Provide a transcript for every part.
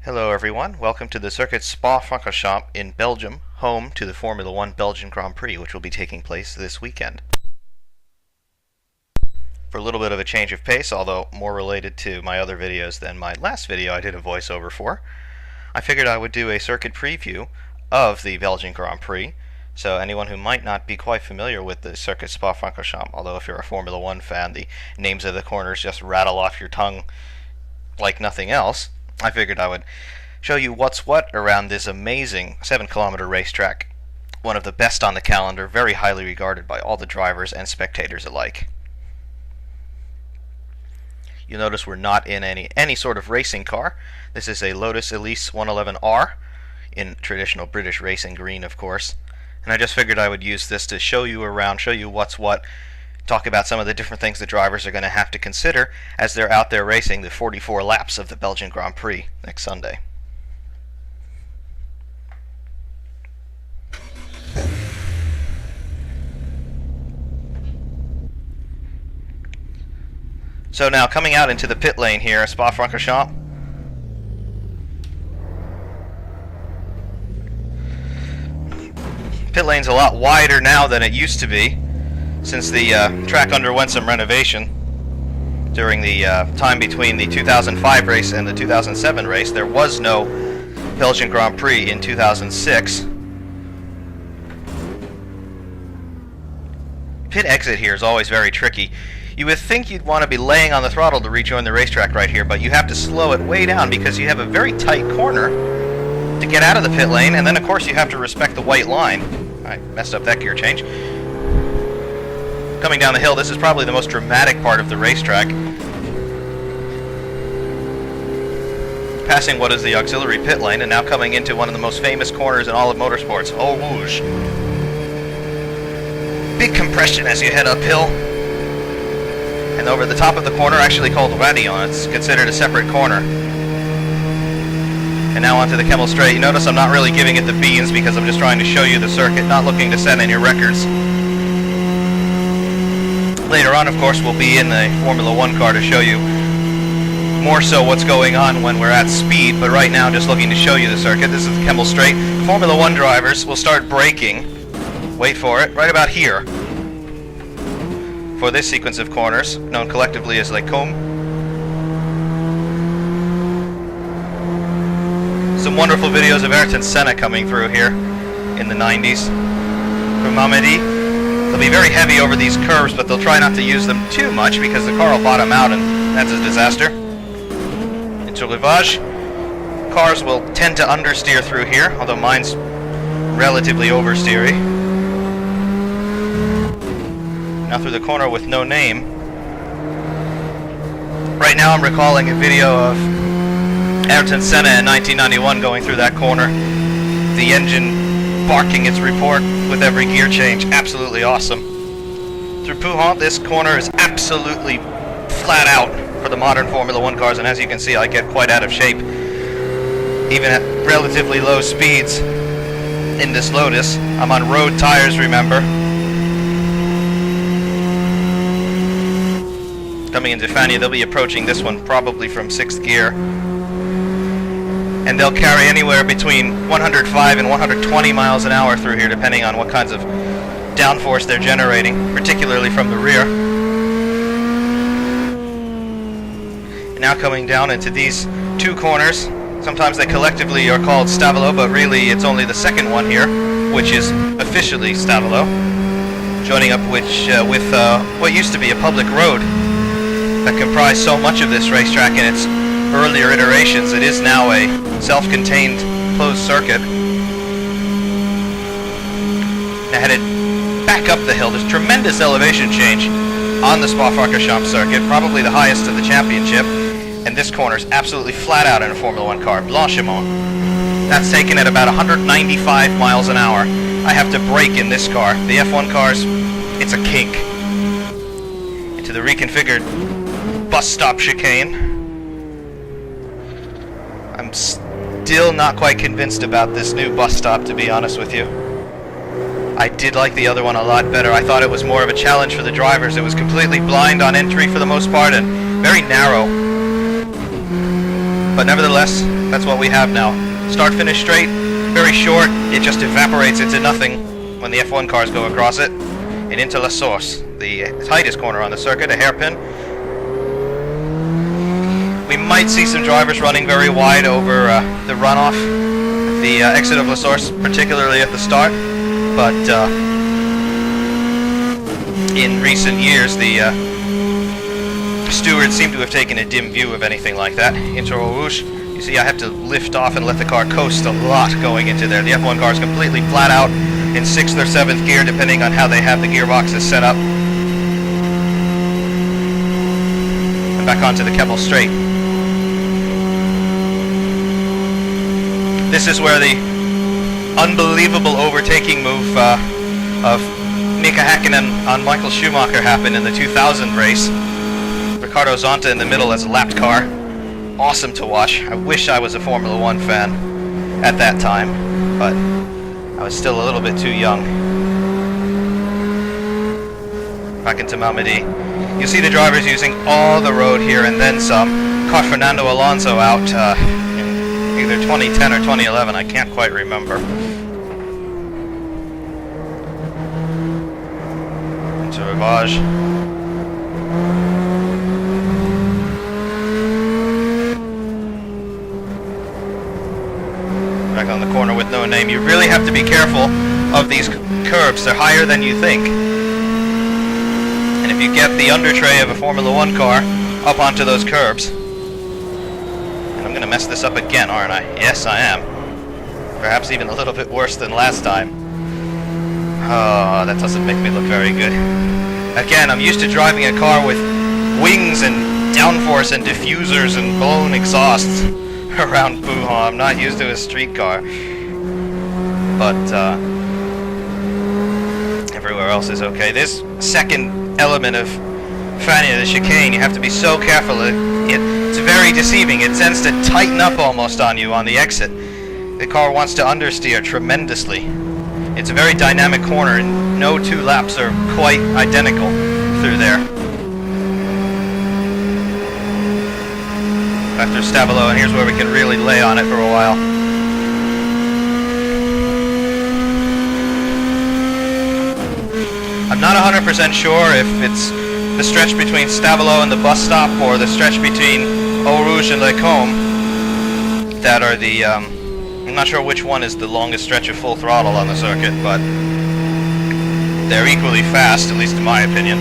Hello everyone, welcome to the Circuit Spa Francorchamps in Belgium, home to the Formula 1 Belgian Grand Prix, which will be taking place this weekend. For a little bit of a change of pace, although more related to my other videos than my last video I did a voiceover for, I figured I would do a circuit preview of the Belgian Grand Prix, so anyone who might not be quite familiar with the Circuit Spa Francorchamps, although if you're a Formula 1 fan, the names of the corners just rattle off your tongue like nothing else, I figured I would show you what's what around this amazing 7-kilometer racetrack, one of the best on the calendar, very highly regarded by all the drivers and spectators alike. You'll notice we're not in any sort of racing car. This is a Lotus Elise 111R in traditional British racing green, of course, and I just figured I would use this to show you around, show you what's what, talk about some of the different things the drivers are going to have to consider as they're out there racing the 44 laps of the Belgian Grand Prix next Sunday. So now coming out into the pit lane here at Spa Francorchamps, pit lane's a lot wider now than it used to be, since the track underwent some renovation during the time between the 2005 race and the 2007 race. There was no Belgian Grand Prix in 2006. Pit exit here is always very tricky. You would think you'd want to be laying on the throttle to rejoin the racetrack right here, but you have to slow it way down because you have a very tight corner to get out of the pit lane, and then of course you have to respect the white line. I messed up that gear change. Coming down the hill, this is probably the most dramatic part of the racetrack. Passing what is the auxiliary pit lane and now coming into one of the most famous corners in all of motorsports, Eau Rouge. Big compression as you head uphill. And over the top of the corner, actually called Radion, it's considered a separate corner. And now onto the Kemmel Straight. You notice I'm not really giving it the beans because I'm just trying to show you the circuit, not looking to set any records. Later on, of course, we'll be in the Formula 1 car to show you more so what's going on when we're at speed, but right now just looking to show you the circuit. This is the Kemmel Straight. Formula 1 drivers will start braking, wait for it, right about here for this sequence of corners, known collectively as Les Combes. Some wonderful videos of Ayrton Senna coming through here in the 90s from Mamedi. They'll be very heavy over these curves, but they'll try not to use them too much because the car will bottom out and that's a disaster. Into Rivage, cars will tend to understeer through here, although mine's relatively oversteery. Now through the corner with no name. Right now I'm recalling a video of Ayrton Senna in 1991 going through that corner. The engine barking its report with every gear change. Absolutely awesome. Through Pouhon, this corner is absolutely flat out for the modern Formula 1 cars, and as you can see, I get quite out of shape even at relatively low speeds in this Lotus. I'm on road tires, remember. Coming into Fania, they'll be approaching this one probably from 6th gear, and they'll carry anywhere between 105 and 120 miles an hour through here, depending on what kinds of downforce they're generating, particularly from the rear. And now coming down into these two corners, sometimes they collectively are called Stavelo, but really it's only the second one here, which is officially Stavelo, joining up with what used to be a public road that comprised so much of this racetrack in its earlier iterations. It is now a self-contained closed circuit. Now headed back up the hill, there's tremendous elevation change on the Spa Francorchamps circuit, probably the highest of the championship, and this corner is absolutely flat out in a Formula 1 car. Blanchiment. That's taken at about 195 miles an hour. I have to brake in this car. The F1 cars, it's a kink. Into the reconfigured bus stop chicane. I'm still not quite convinced about this new bus stop, to be honest with you. I did like the other one a lot better. I thought it was more of a challenge for the drivers. It was completely blind on entry for the most part and very narrow. But nevertheless, that's what we have now. Start-finish straight, very short. It just evaporates into nothing when the F1 cars go across it. And into La Source, the tightest corner on the circuit, a hairpin. We might see some drivers running very wide over the runoff, the exit of La Source, particularly at the start. But in recent years, the stewards seem to have taken a dim view of anything like that. Into Eau Rouge, you see I have to lift off and let the car coast a lot going into there. The F1 car is completely flat out in 6th or 7th gear, depending on how they have the gearboxes set up. And back onto the Keppel Straight. This is where the unbelievable overtaking move of Mika Häkkinen on Michael Schumacher happened in the 2000 race. Ricardo Zonta in the middle as a lapped car. Awesome to watch. I wish I was a Formula 1 fan at that time, but I was still a little bit too young. Back into Malmedy. You see the drivers using all the road here and then some. Caught Fernando Alonso out in either 2010 or 2011, I can't quite remember. Into Rivage. Back on the corner with no name. You really have to be careful of these curbs. They're higher than you think. And if you get the under tray of a Formula 1 car up onto those curbs, and I'm going to mess this up again, aren't I? Yes, I am. Perhaps even a little bit worse than last time. Oh, that doesn't make me look very good. Again, I'm used to driving a car with wings and downforce and diffusers and blown exhausts around Pouhon. I'm not used to a street car, but everywhere else is okay. This second element of Fania, the chicane, you have to be so careful. It's very deceiving. It tends to tighten up almost on you on the exit. The car wants to understeer tremendously. It's a very dynamic corner, and no two laps are quite identical through there. After Stavelot, and here's where we can really lay on it for a while. I'm not 100% sure if it's the stretch between Stavelot and the bus stop or the stretch between Eau Rouge and Les Combes that are the, I'm not sure which one is the longest stretch of full throttle on the circuit, but they're equally fast, at least in my opinion.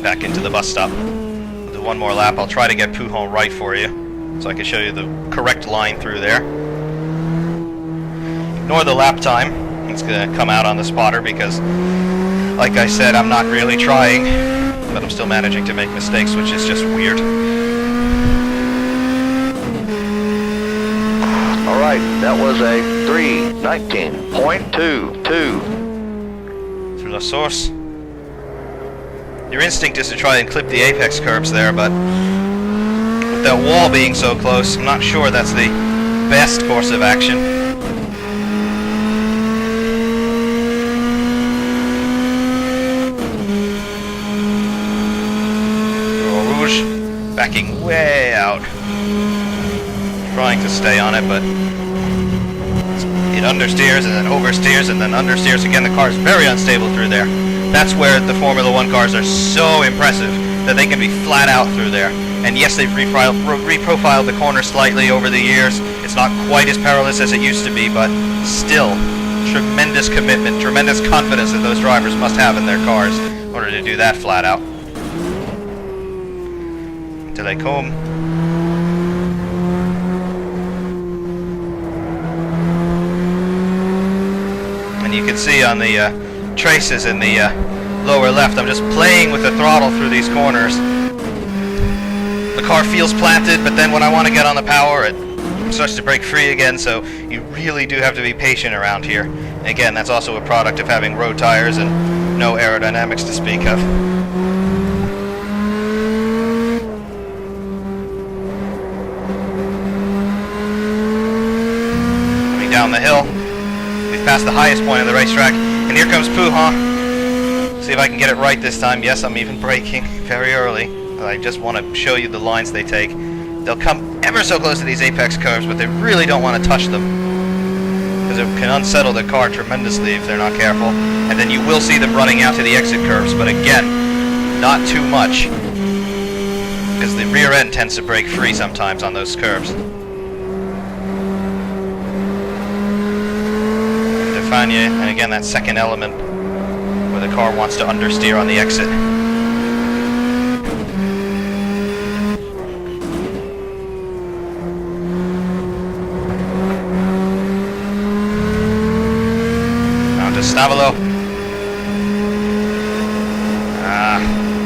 Back into the bus stop. We'll do one more lap. I'll try to get Pouhon right for you, so I can show you the correct line through there. Ignore the lap time. It's going to come out on the spotter because, like I said, I'm not really trying, but I'm still managing to make mistakes, which is just weird. Alright, that was a 3:19.22. Through La Source. Your instinct is to try and clip the apex curbs there, but with that wall being so close, I'm not sure that's the best course of action. Eau Rouge, backing way out. Trying to stay on it, but it understeers and then oversteers and then understeers again. The car is very unstable through there. That's where the Formula 1 cars are so impressive, that they can be flat out through there. And yes, they've reprofiled the corner slightly over the years. It's not quite as perilous as it used to be, but still, tremendous commitment, tremendous confidence that those drivers must have in their cars in order to do that flat out. To Les Combes. And you can see on the traces in the lower left, I'm just playing with the throttle through these corners. The car feels planted, but then when I want to get on the power, it starts to break free again, so you really do have to be patient around here. And again, that's also a product of having road tires and no aerodynamics to speak of. Coming down the hill, we've passed the highest point of the racetrack, and here comes Pouhon. See if I can get it right this time. Yes, I'm even braking very early. I just want to show you the lines they take. They'll come ever so close to these apex curves, but they really don't want to touch them, because it can unsettle the car tremendously if they're not careful. And then you will see them running out to the exit curves, but again, not too much, because the rear end tends to break free sometimes on those curves. Defania, and again that second element where the car wants to understeer on the exit. Stavolo.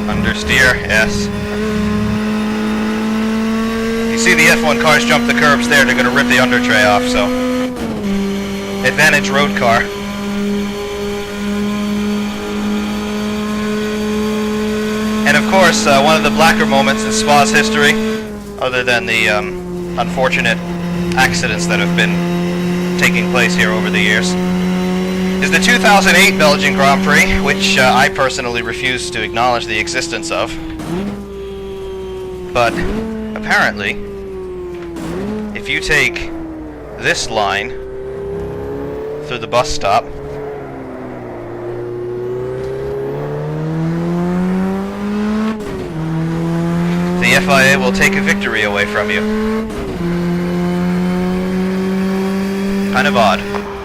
Understeer, yes. You see the F1 cars jump the curbs there, they're going to rip the under tray off, so. Advantage road car. And of course, one of the blacker moments in Spa's history, other than the unfortunate accidents that have been taking place here over the years, is the 2008 Belgian Grand Prix, which I personally refuse to acknowledge the existence of. But apparently, if you take this line through the bus stop, the FIA will take a victory away from you. Kind of odd.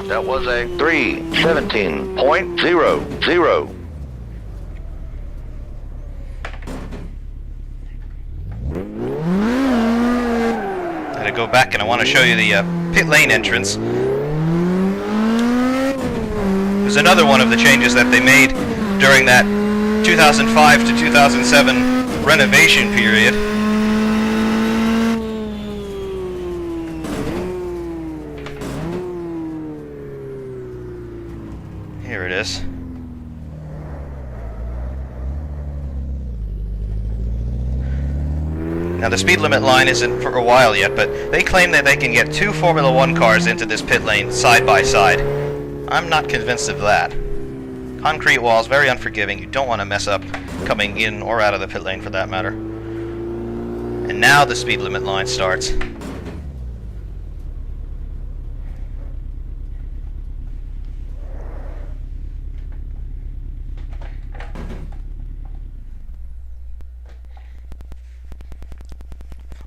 That was a 3:17.00. I'm gonna go back and I want to show you the pit lane entrance. There's another one of the changes that they made during that 2005 to 2007 renovation period. Here it is. Now the speed limit line isn't for a while yet, but they claim that they can get 2 Formula 1 cars into this pit lane side by side. I'm not convinced of that. Concrete walls, very unforgiving. You don't want to mess up coming in or out of the pit lane for that matter. And now the speed limit line starts.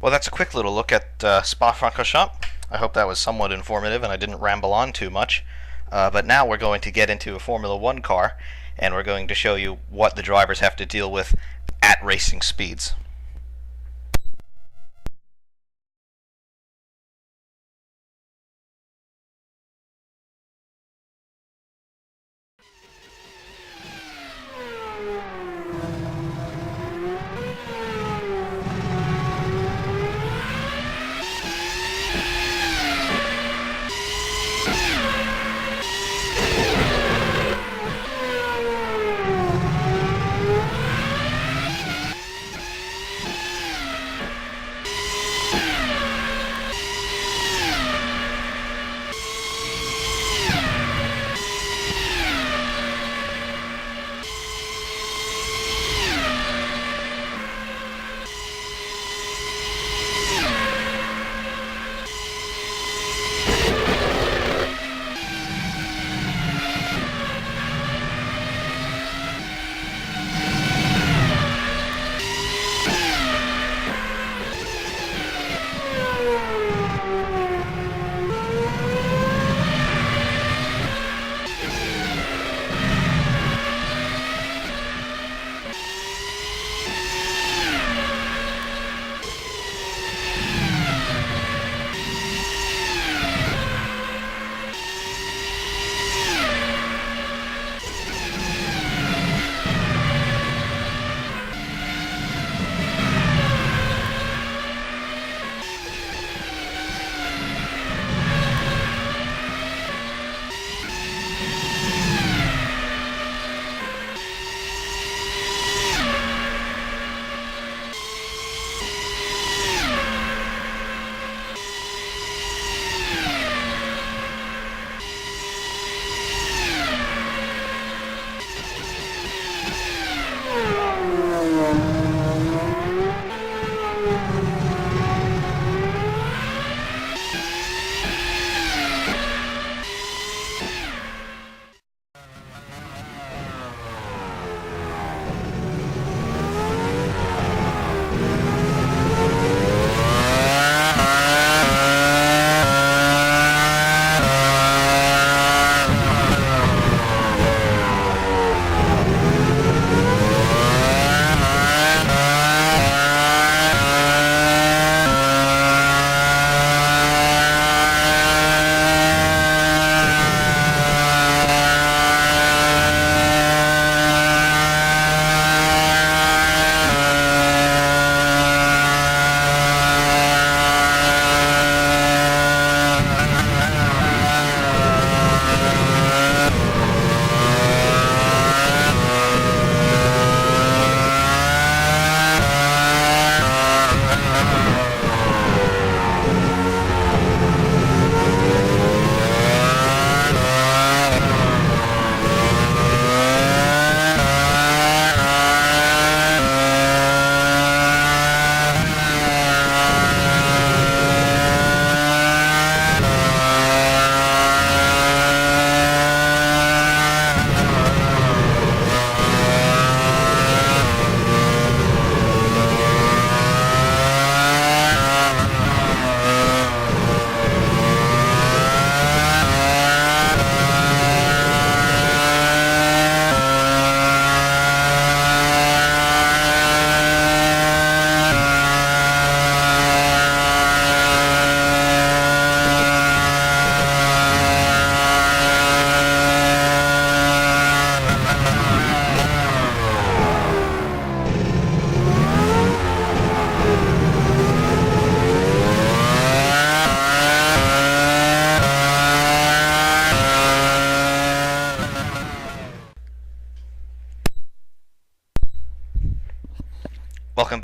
Well, that's a quick little look at Spa Francorchamps. I hope that was somewhat informative and I didn't ramble on too much. But now we're going to get into a Formula 1 car, and we're going to show you what the drivers have to deal with at racing speeds.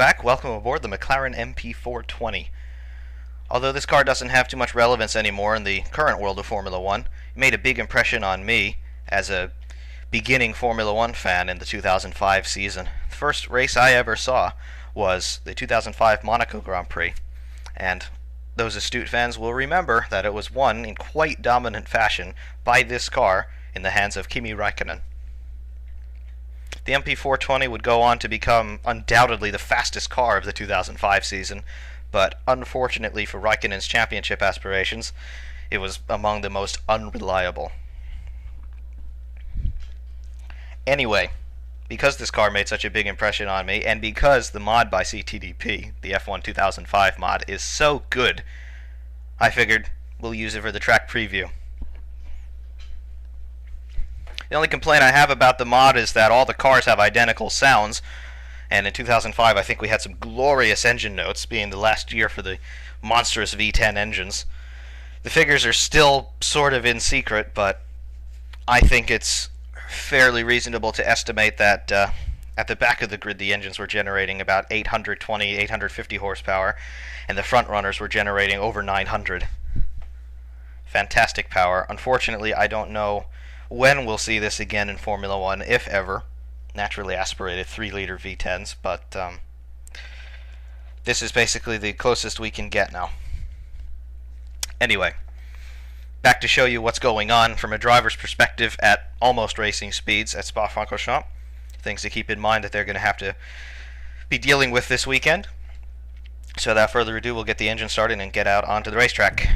back. Welcome aboard the McLaren MP420. Although this car doesn't have too much relevance anymore in the current world of Formula One, it made a big impression on me as a beginning Formula One fan in the 2005 season. The first race I ever saw was the 2005 Monaco Grand Prix, and those astute fans will remember that it was won in quite dominant fashion by this car in the hands of Kimi Räikkönen. The MP420 would go on to become undoubtedly the fastest car of the 2005 season, but unfortunately for Räikkönen's championship aspirations, it was among the most unreliable. Anyway, because this car made such a big impression on me, and because the mod by CTDP, the F1 2005 mod, is so good, I figured we'll use it for the track preview. The only complaint I have about the mod is that all the cars have identical sounds, and in 2005 I think we had some glorious engine notes, being the last year for the monstrous V10 engines. The figures are still sort of in secret, but I think it's fairly reasonable to estimate that at the back of the grid the engines were generating about 820, 850 horsepower, and the front runners were generating over 900. Fantastic power. Unfortunately, I don't know when we'll see this again in Formula One, if ever. Naturally aspirated 3-liter V10s, but this is basically the closest we can get now. Anyway, back to show you what's going on from a driver's perspective at almost racing speeds at Spa Francorchamps. Things to keep in mind that they're going to have to be dealing with this weekend. So without further ado, we'll get the engine started and get out onto the racetrack.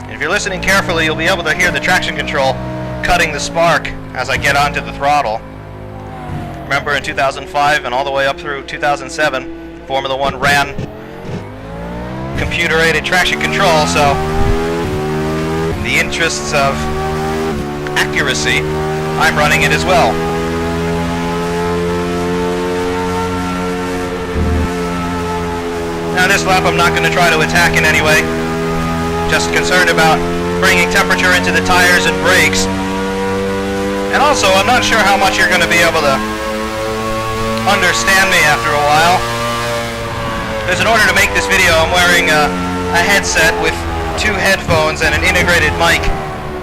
If you're listening carefully, you'll be able to hear the traction control cutting the spark as I get onto the throttle. Remember, in 2005 and all the way up through 2007, Formula One ran computer-aided traction control, so in the interests of accuracy, I'm running it as well. Now this lap I'm not going to try to attack in any way. Just concerned about bringing temperature into the tires and brakes. And also, I'm not sure how much you're going to be able to understand me after a while. Because in order to make this video, I'm wearing a headset with 2 headphones and an integrated mic.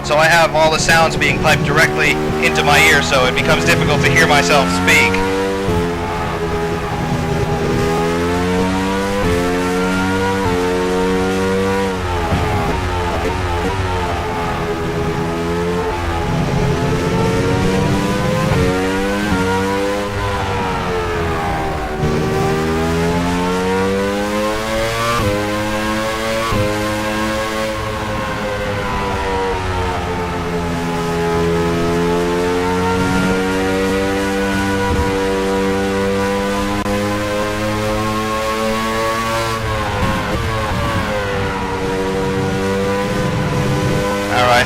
So I have all the sounds being piped directly into my ear, so it becomes difficult to hear myself speak.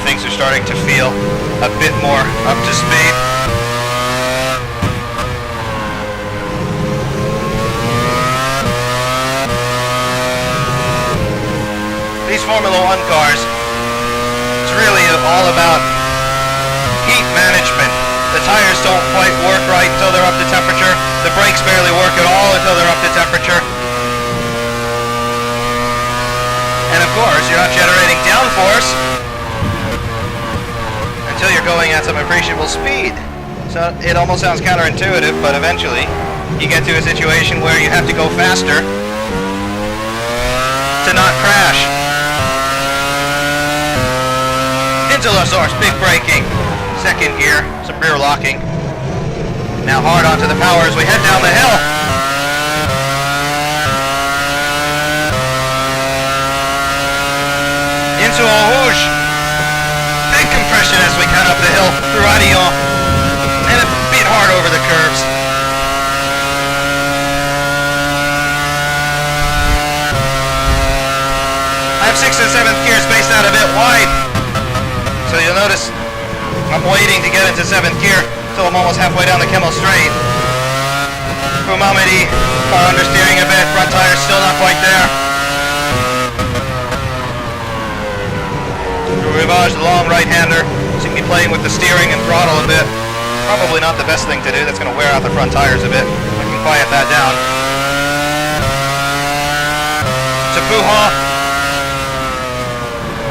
Things are starting to feel a bit more up to speed. These Formula One cars, it's really all about heat management. The tires don't quite work right until they're up to temperature. The brakes barely work at all until they're up to temperature. And of course, you're not generating downforce until you're going at some appreciable speed. So it almost sounds counterintuitive, but eventually you get to a situation where you have to go faster to not crash. Into La Source, big braking. Second gear, some rear locking. Now hard onto the power as we head down the hill. Into Eau Rouge. Big compression as we cut up the hill through Adion, and a bit hard over the curves. I have 6th and 7th gears spaced out a bit wide, so you'll notice I'm waiting to get into 7th gear until I'm almost halfway down the Kemmel Straight. Fumamidi, car understeering a bit, front tires still not quite there. Rivage, the long right-hander. Seem to be playing with the steering and throttle a bit. Probably not the best thing to do. That's going to wear out the front tires a bit. I can quiet that down. To Puha.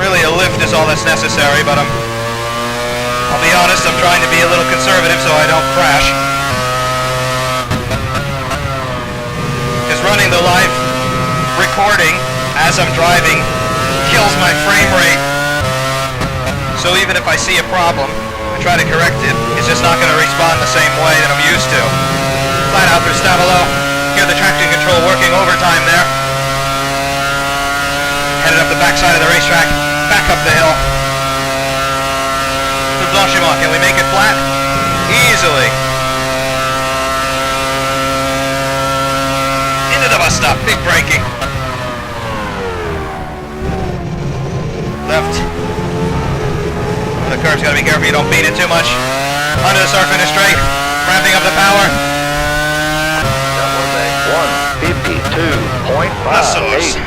Really, a lift is all that's necessary, but I'll be honest, I'm trying to be a little conservative so I don't crash. Because running the live recording as I'm driving kills my frame rate. So even if I see a problem, I try to correct it. It's just not going to respond the same way that I'm used to. Flat out through Stavelo. Hear the traction control working overtime there. Headed up the backside of the racetrack. Back up the hill. To Blanchimont. Can we make it flat? Easily. Into the bus stop. Big braking. Left. The curve's gotta be careful you don't beat it too much. Under the start finish straight. Ramping up the power. That was a 152.58.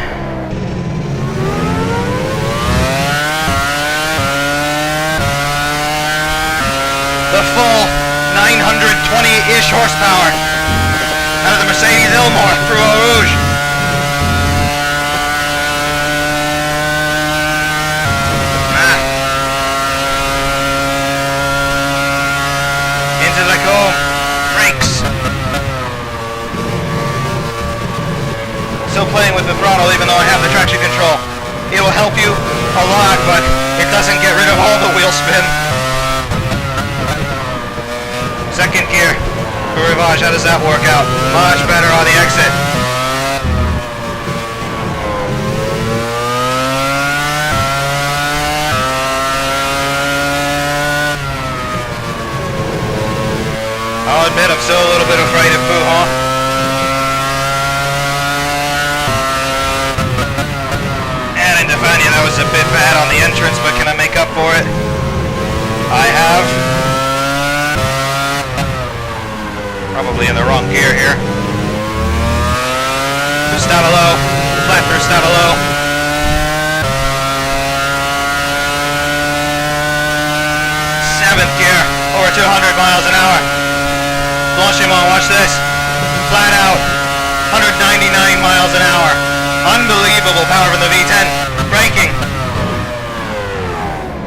The full 920-ish horsepower out of the Mercedes Ilmor through Eau Rouge. Into the comb. Brakes. Still playing with the throttle even though I have the traction control. It will help you a lot, but it doesn't get rid of all the wheel spin. Second gear for Rivage, how does that work out? Much better on the exit. I'll admit I'm still a little bit afraid of Puha. And in Defania, that was a bit bad on the entrance, but can I make up for it? I have. Probably in the wrong gear here. Through Stavelo, flat through Stavelo. Seventh gear, over 200 miles an hour. Blanchimont, watch this. Flat out, 199 miles an hour. Unbelievable power from the V10. Braking.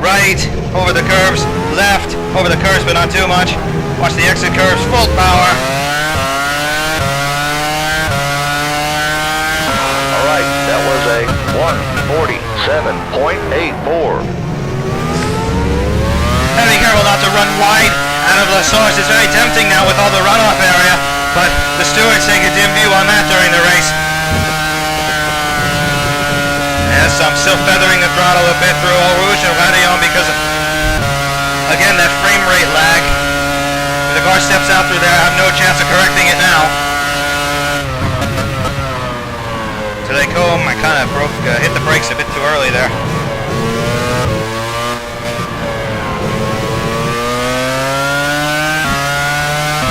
Right, over the curves. Left, over the curves, but not too much. Watch the exit curves, full power. Alright, that was a 147.84. Gotta be careful not to run wide out of La Source. It's very tempting now with all the runoff area, but the stewards take a dim view on that during the race. Yes, I'm still feathering the throttle a bit through Eau Rouge and Radillon because, again, that frame rate lag. If the car steps out through there, I have no chance of correcting it now. To the comb, I kind of hit the brakes a bit too early there.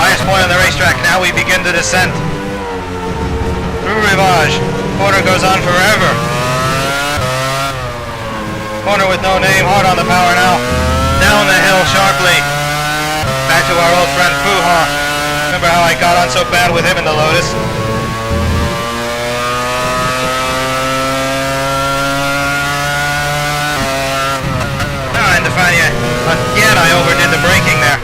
Highest point on the racetrack, now we begin the descent. Through Rivage, corner goes on forever. Corner with no name, hard on the power now. Down the hill sharply. Back to our old friend Puha. Remember how I got on so bad with him in the Lotus? In Defania, again I overdid the braking there.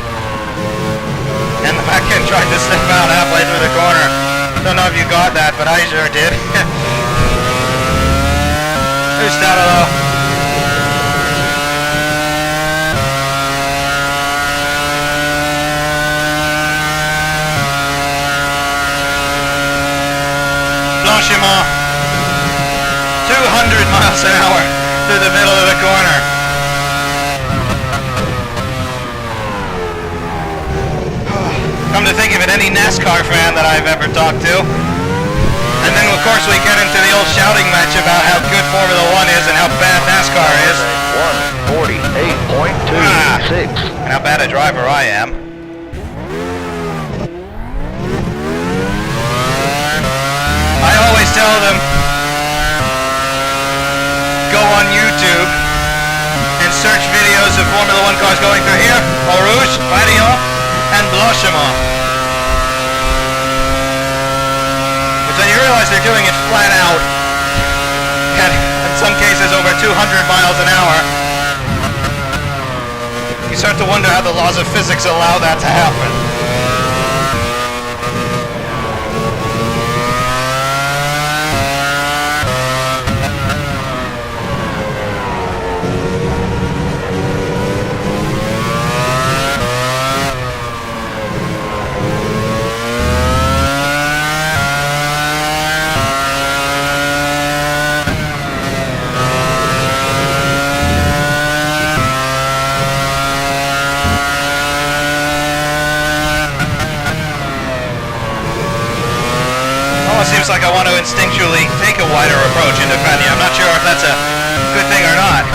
And the back end tried to slip out halfway through the corner. Don't know if you got that, but I sure did. Who's Stavelo? Blanchimont. 200 miles an hour through the middle of the corner. Come to think of it, any NASCAR fan that I've ever talked to. And then of course we get into the old shouting match about how good Formula 1 is and how bad NASCAR is. 148.26. And how bad a driver I am. I always tell them, go on YouTube and Eau Rouge, Vaillon, and Blanchiment. But then you realize they're doing it flat out, and in some cases over 200 miles an hour. You start to wonder how the laws of physics allow that to happen. Seems like I want to instinctually take a wider approach into Fenny. I'm not sure if that's a good thing or not.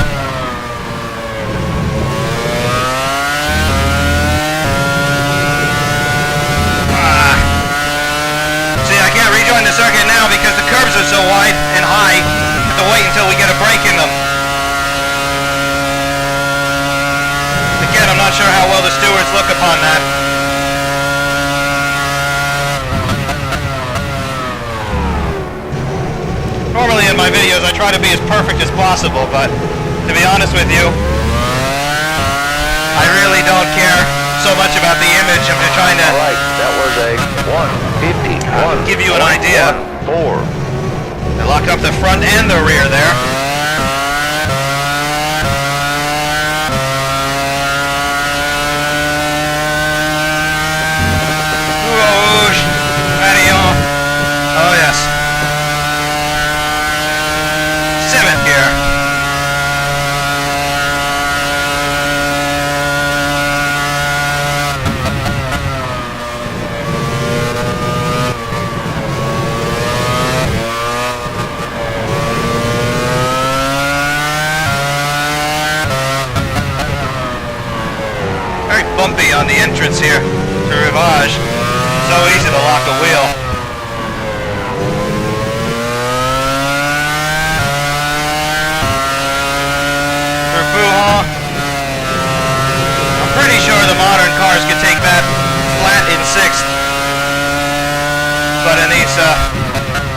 See, I can't rejoin the circuit now because the curves are so wide and high. I have to wait until we get a break in them. Again, I'm not sure how well the stewards look upon that. Normally in my videos I try to be as perfect as possible, but to be honest with you, I really don't care so much about the image. I'm just trying to that was a 151. Give you an idea. 4. I locked up the front and the rear there. Rouge, Vaillon. Oh yes. 7th here. Very bumpy on the entrance here to Rivage. So easy to lock a wheel. I'm pretty sure the modern cars could take that flat in 6th, but in these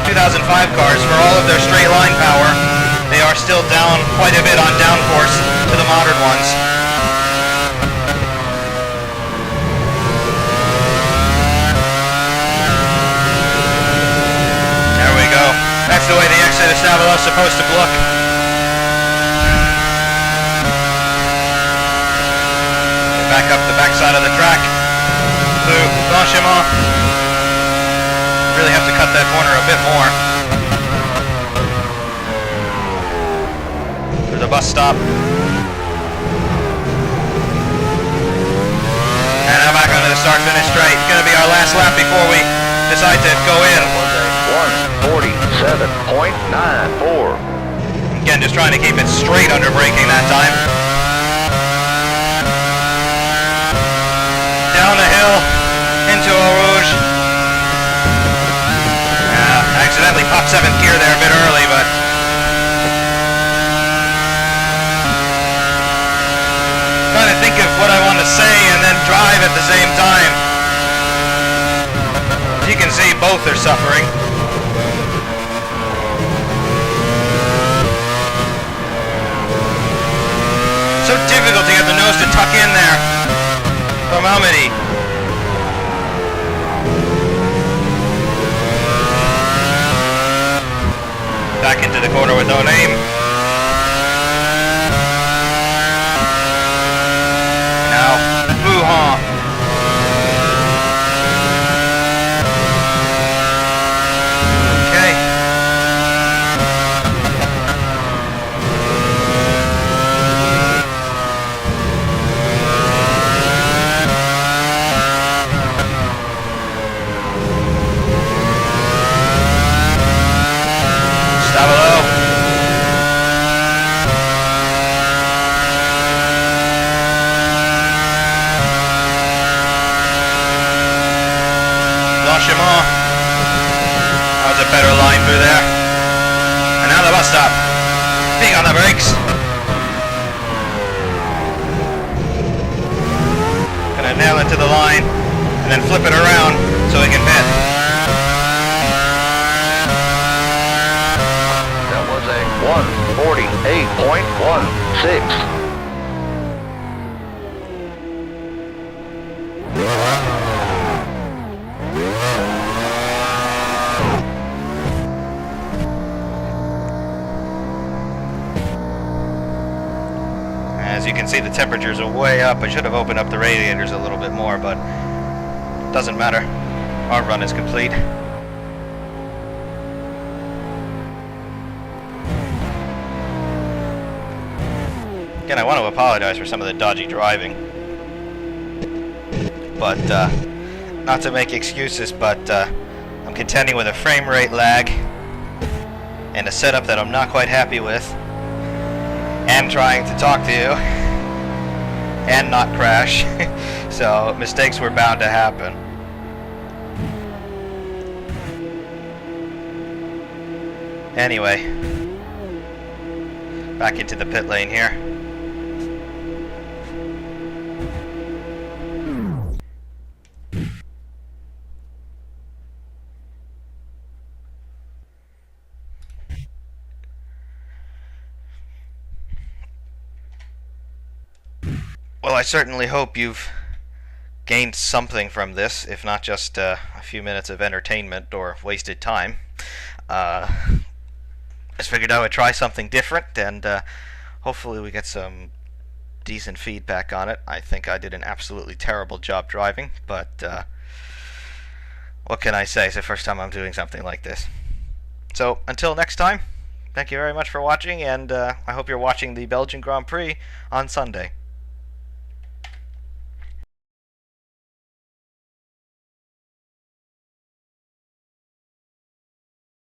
2005 cars, for all of their straight line power, they are still down quite a bit on downforce to the modern ones. There we go. That's the way the exit of Stavelot is supposed to look. Back up the backside of the track through Blanchiment. Really have to cut that corner a bit more. There's a bus stop. And now back onto the start-finish straight. It's going to be our last lap before we decide to go in. 147.94. Again, just trying to keep it straight under braking that time. Down the hill into Eau Rouge. Accidentally popped 7th gear there a bit early, but trying to think of what I want to say and then drive at the same time. As you can see, both are suffering. So difficult to get the nose to tuck in there. From Almedy. Back into the corner with no name. Now, Wuhan. Okay. Blanchiment. That was a better line through there. And now the bus stop. Big on the brakes. to the line and then flip it around so it can pit. That was a 148.16. As you can see, the temperatures are way up. I should have opened up the radiators a little bit more, but it doesn't matter. Our run is complete. Again, I want to apologize for some of the dodgy driving, but not to make excuses, but I'm contending with a frame rate lag and a setup that I'm not quite happy with, and trying to talk to you and not crash. So mistakes were bound to happen. Anyway, back into the pit lane here. Well, I certainly hope you've gained something from this, if not just a few minutes of entertainment or wasted time. I just figured I would try something different, and hopefully we get some decent feedback on it. I think I did an absolutely terrible job driving, but what can I say? It's the first time I'm doing something like this. So, until next time, thank you very much for watching, and I hope you're watching the Belgian Grand Prix on Sunday.